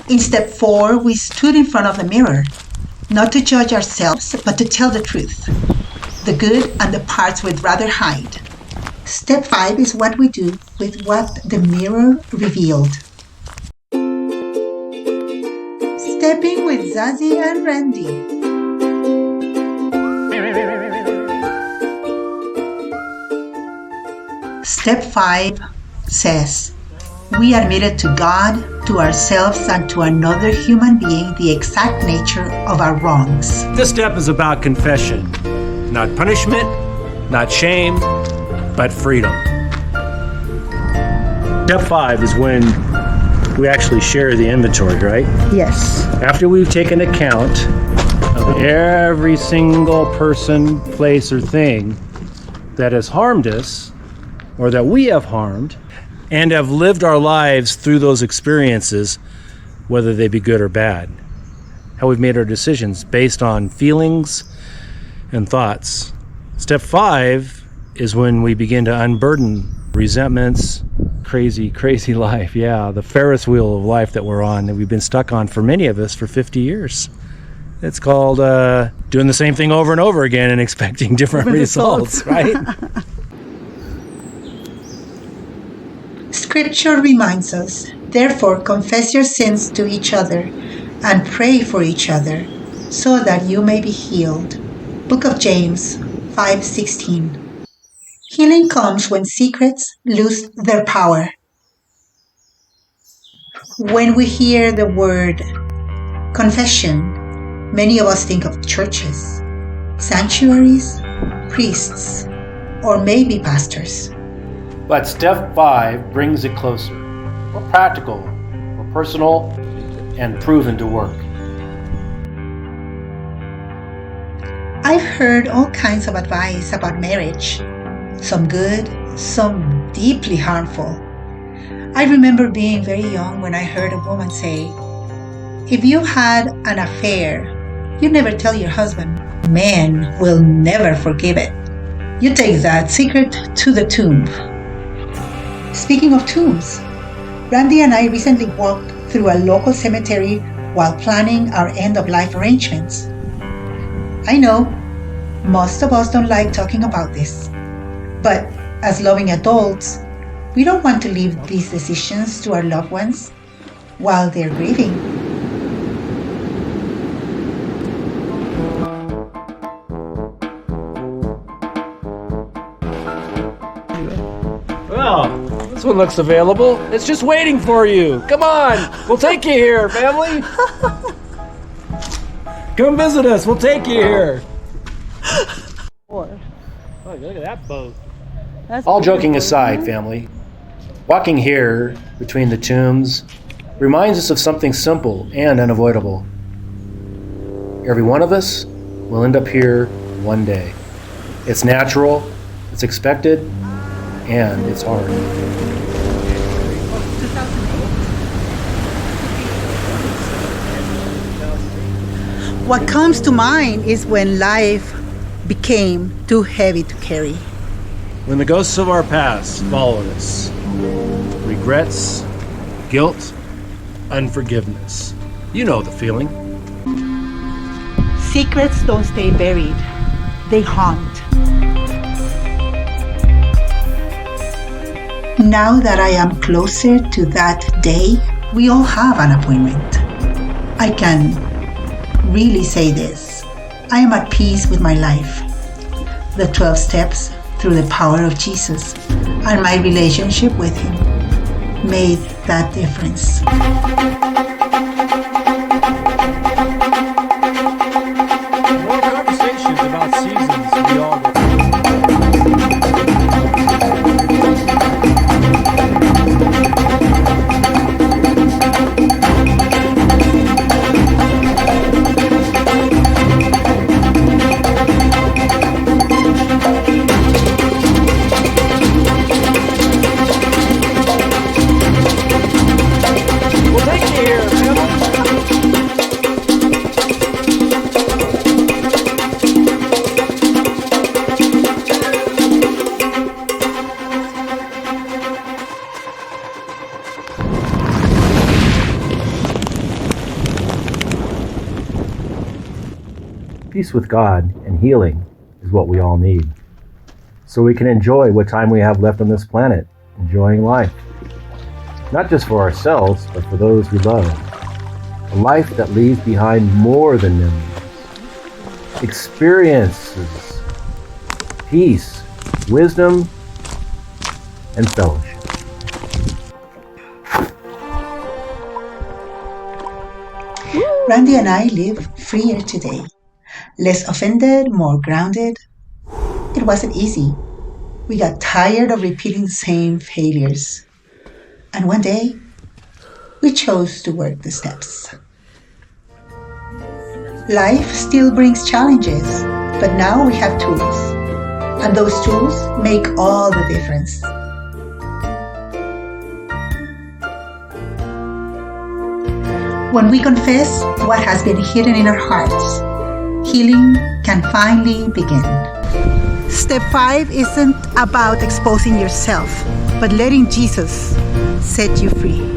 In step 4, we stood in front of the mirror, not to judge ourselves, but to tell the truth, the good and the parts we'd rather hide. Step 5 is what we do with what the mirror revealed. Stepping with Zazie and Randy. Step 5 says, we admitted to God, to ourselves, and to another human being the exact nature of our wrongs. This step is about confession, not punishment, not shame, but freedom. Step 5 is when we actually share the inventory, right? Yes. After we've taken account of every single person, place, or thing that has harmed us, or that we have harmed, and have lived our lives through those experiences, whether they be good or bad. How we've made our decisions based on feelings and thoughts. Step 5 is when we begin to unburden resentments, crazy life. Yeah, the Ferris wheel of life that we're on, that we've been stuck on for many of us for 50 years. It's called doing the same thing over and over again and expecting different results, right? Scripture reminds us, therefore confess your sins to each other and pray for each other so that you may be healed. Book of James 5:16. Healing comes when secrets lose their power. When we hear the word confession, many of us think of churches, sanctuaries, priests, or maybe pastors. But step 5 brings it closer, more practical, more personal, and proven to work. I've heard all kinds of advice about marriage, some good, some deeply harmful. I remember being very young when I heard a woman say, if you had an affair, you never tell your husband. Man will never forgive it. You take that secret to the tomb. Speaking of tombs, Randy and I recently walked through a local cemetery while planning our end-of-life arrangements. I know, most of us don't like talking about this, but as loving adults, we don't want to leave these decisions to our loved ones while they're grieving. Well, this one looks available. It's just waiting for you. Come on, we'll take you here, family. Come visit us, we'll take you here. Oh, look at that boat. All joking aside, family, walking here between the tombs reminds us of something simple and unavoidable. Every one of us will end up here one day. It's natural, it's expected, and it's hard. What comes to mind is when life became too heavy to carry. When the ghosts of our past followed us, regrets, guilt, unforgiveness. You know the feeling. Secrets don't stay buried, they haunt. Now that I am closer to that day, we all have an appointment. I can really say this. I am at peace with my life. The 12 steps through the power of Jesus and my relationship with Him made that difference. More conversations about seasons we all We'll take you here. Peace with God and healing is what we all need, so we can enjoy what time we have left on this planet, enjoying life. Not just for ourselves, but for those we love. A life that leaves behind more than memories, experiences, peace, wisdom, and fellowship. Randy and I live freer today. Less offended, more grounded. It wasn't easy. We got tired of repeating the same failures. And one day, we chose to work the steps. Life still brings challenges, but now we have tools. And those tools make all the difference. When we confess what has been hidden in our hearts, healing can finally begin. Step 5 isn't about exposing yourself, but letting Jesus set you free.